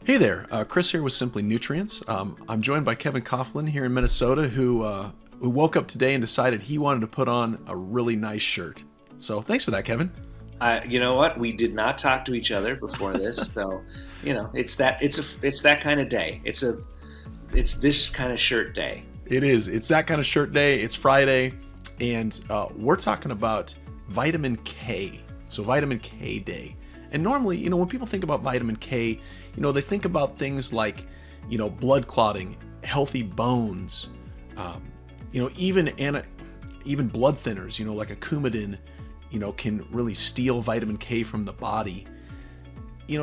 Hey there, Chris here with Simply Nutrients. I'm joined by Kevin Coughlin here in Minnesota, who woke up today and decided he wanted to put on a really nice shirt. So thanks for that, Kevin. You know what? We did not talk to each other before this, so it's that kind of day. It's this kind of shirt day. It is. It's that kind of shirt day. It's Friday, and we're talking about vitamin K. So vitamin K day. And normally, when people think about vitamin K, they think about things like, blood clotting, healthy bones, even blood thinners, like a Coumadin, can really steal vitamin K from the body.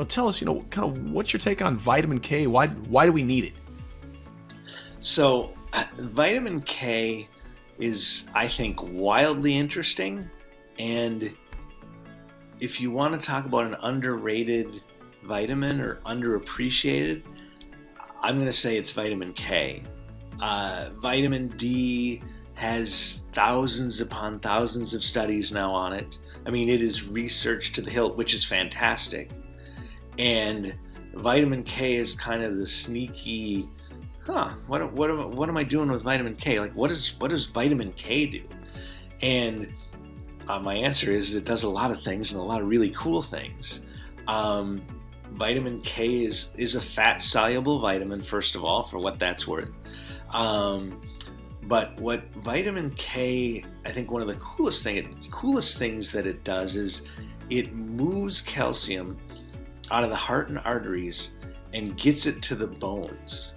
Tell us, kind of what's your take on vitamin K? Why do we need it? So, vitamin K is, I think, wildly interesting. And if you want to talk about an underrated vitamin or underappreciated, I'm going to say it's vitamin K. Vitamin D has thousands upon thousands of studies now on it. I mean, it is research to the hilt, which is fantastic. And vitamin K is kind of the sneaky, what am I doing with vitamin K? Like, what does vitamin K do? And my answer is it does a lot of things and a lot of really cool things. Vitamin K is a fat-soluble vitamin, first of all, for what that's worth. But what vitamin K, I think one of the coolest things that it does is it moves calcium out of the heart and arteries and gets it to the bones.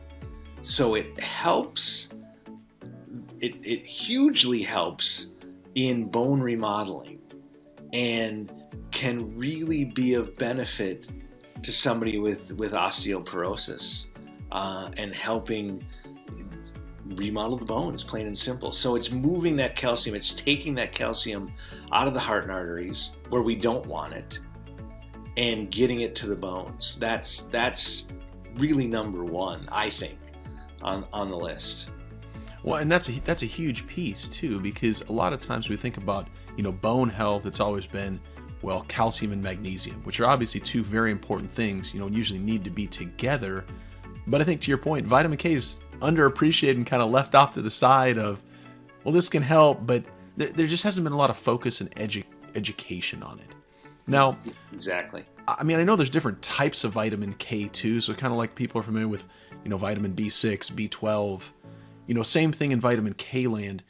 So it helps, it hugely helps in bone remodeling and can really be of benefit to somebody with osteoporosis and helping remodel the bones, plain and simple. So it's moving that calcium, it's taking that calcium out of the heart and arteries where we don't want it and getting it to the bones. That's really number one, I think, on the list. Well, and that's a huge piece too, because a lot of times we think about, bone health, it's always been, well, calcium and magnesium, which are obviously two very important things, and usually need to be together. But I think to your point, vitamin K is underappreciated and kind of left off to the side of, well, this can help, but there just hasn't been a lot of focus and education on it. Now, exactly. I mean, I know there's different types of vitamin K too, so kind of like people are familiar with, vitamin B6, B12, same thing in vitamin K land.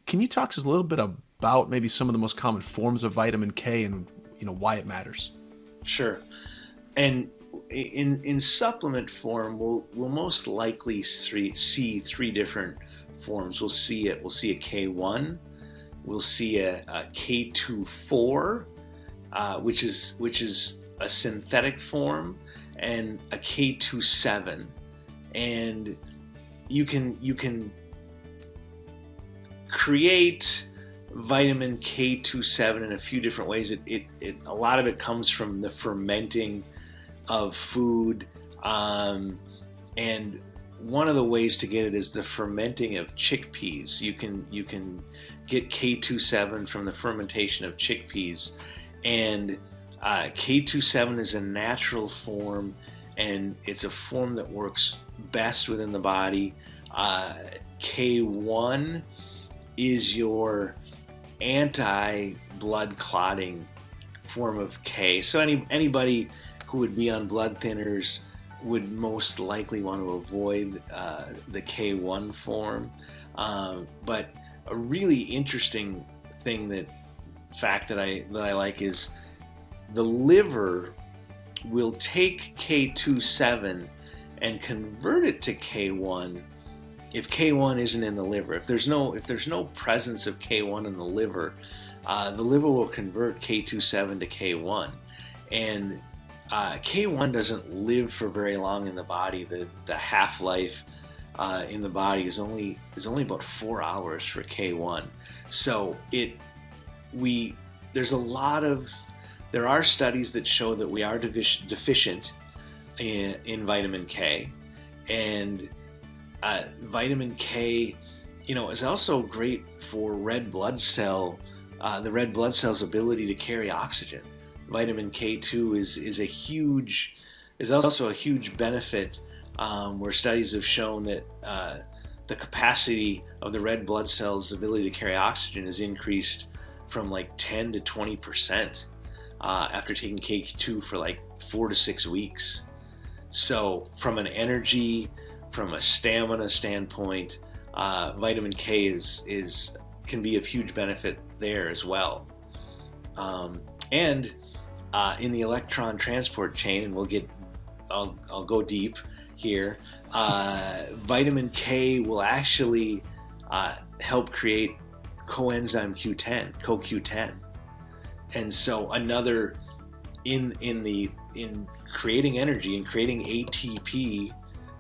Can you talk to us a little bit about maybe some of the most common forms of vitamin K and, why it matters? Sure. And in supplement form, we'll most likely see three different forms. We'll see a K1, we'll see a K2-4, which is a synthetic form, and a K2-7. And you can create vitamin K2-7 in a few different ways. A lot of it comes from the fermenting of food, and one of the ways to get it is the fermenting of chickpeas. You can get K2-7 from the fermentation of chickpeas, and K2-7 is a natural form, and it's a form that works best within the body. K1 is your anti-blood clotting form of K. So anybody who would be on blood thinners would most likely want to avoid the K1 form. But a really interesting fact that I like is the liver will take K2-7 and convert it to K1 if K1 isn't in the liver. If there's no presence of K1 in the liver will convert K2-7 to K1. And K1 doesn't live for very long in the body. The half-life in the body is only about 4 hours for K1. So there are studies that show that we are deficient in vitamin K, and vitamin K, is also great for red blood cell, the red blood cell's ability to carry oxygen. Vitamin K2 is a huge is also a huge benefit, where studies have shown that the capacity of the red blood cells' ability to carry oxygen is increased from like 10 to 20% after taking K2 for like 4 to 6 weeks. So from an energy, from a stamina standpoint, vitamin K can be of huge benefit there as well. And in the electron transport chain, and I'll go deep here, vitamin K will actually help create coenzyme Q10, CoQ10. And so another in creating energy and creating ATP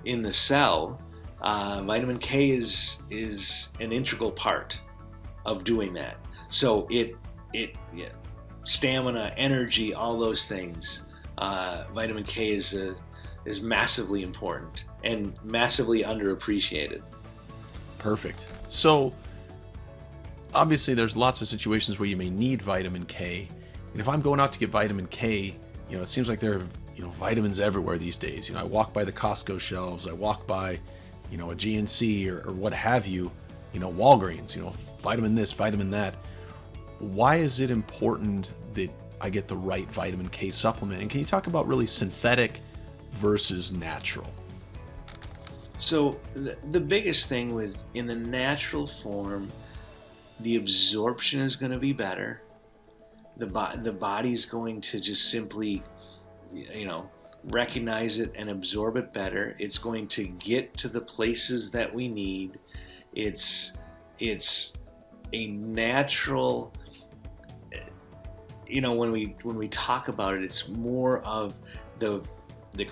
in the cell, vitamin K is an integral part of doing that. So stamina, energy, all those things. Vitamin K is massively important and massively underappreciated. Perfect. So obviously there's lots of situations where you may need vitamin K. And if I'm going out to get vitamin K, it seems like there are, vitamins everywhere these days. I walk by the Costco shelves, I walk by, a GNC or what have you, Walgreens, vitamin this, vitamin that. Why is it important that I get the right vitamin K supplement? And can you talk about really synthetic versus natural? So the biggest thing was, in the natural form, the absorption is going to be better. The body's going to just simply, recognize it and absorb it better. It's going to get to the places that we need. It's a natural, when we talk about it, it's more of the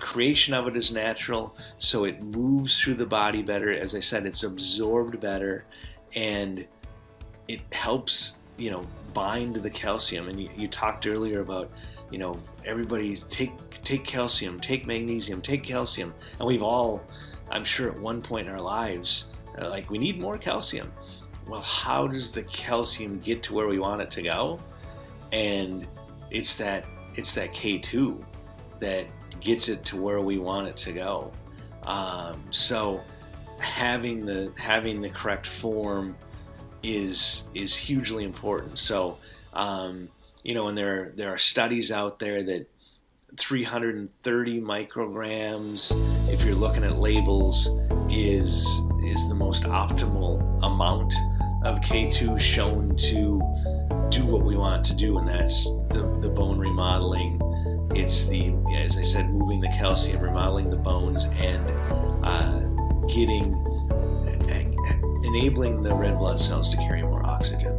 creation of it is natural, so it moves through the body better. As I said, it's absorbed better, and it helps, bind the calcium. And you talked earlier about, everybody take calcium, take magnesium, take calcium. And we've all, I'm sure at one point in our lives, we need more calcium. Well, how does the calcium get to where we want it to go? And it's that K2 that gets it to where we want it to go. So having the correct form is hugely important. So and there are studies out there that 330 micrograms, if you're looking at labels, is the most optimal amount of K2 shown to do what we want to do, and that's the bone remodeling. It's as I said, moving the calcium, remodeling the bones, and enabling the red blood cells to carry more oxygen.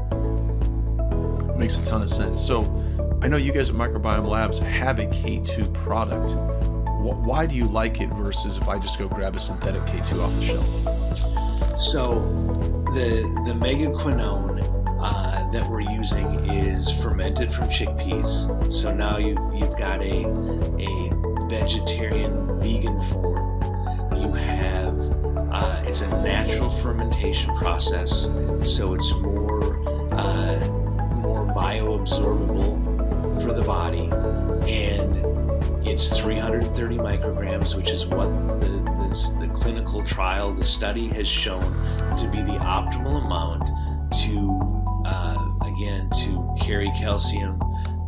Makes a ton of sense. So I know you guys at Microbiome Labs have a K2 product. Why do you like it versus if I just go grab a synthetic K2 off the shelf? So the MegaQuinone that we're using is fermented from chickpeas. So now you've got a vegetarian, vegan form. You have it's a natural fermentation process, so it's more bioabsorbable for the body, and it's 330 micrograms, which is what the clinical trial, the study has shown to be the optimal amount to carry calcium,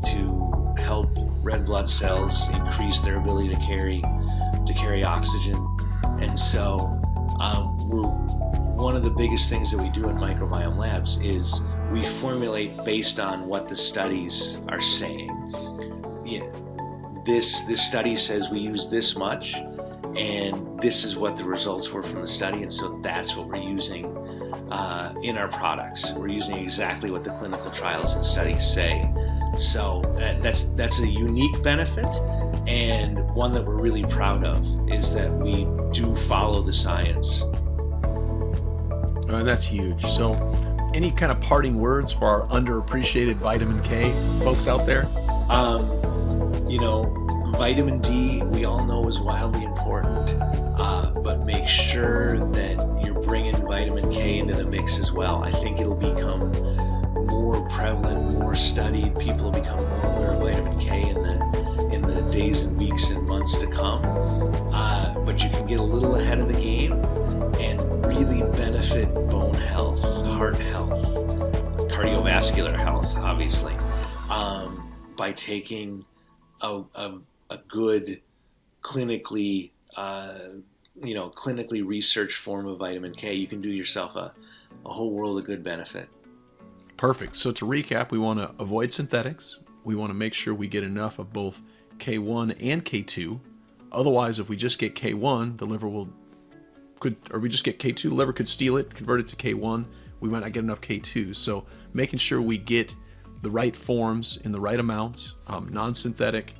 to help red blood cells increase their ability to carry oxygen. And so one of the biggest things that we do at Microbiome Labs is we formulate based on what the studies are saying. This study says we use this much, and this is what the results were from the study, and so that's what we're using in our products. We're using exactly what the clinical trials and studies say. So that's a unique benefit, and one that we're really proud of, is that we do follow the science. That's huge. So any kind of parting words for our underappreciated vitamin K folks out there? Vitamin D, we all know, is wildly important, but make sure that you're bringing vitamin K into the mix as well. I think it'll become more prevalent, more studied. People will become more aware of vitamin K in the days and weeks and months to come. But you can get a little ahead of the game and really benefit bone health, heart health, cardiovascular health, obviously, by taking a good clinically researched form of vitamin K. You can do yourself a whole world of good benefit. Perfect. So to recap, we want to avoid synthetics. We want to make sure we get enough of both K1 and K2. Otherwise, if we just get K1, the liver or we just get K2, the liver could steal it, convert it to K1. We might not get enough K2. So making sure we get the right forms in the right amounts, non-synthetic,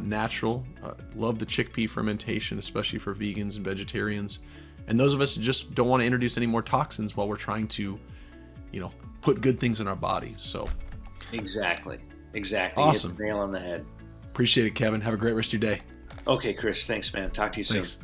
natural. Love the chickpea fermentation, especially for vegans and vegetarians. And those of us who just don't want to introduce any more toxins while we're trying to, put good things in our bodies. So exactly. Awesome. Hit the nail on the head. Appreciate it, Kevin. Have a great rest of your day. Okay, Chris. Thanks, man. Talk to you soon. Thanks.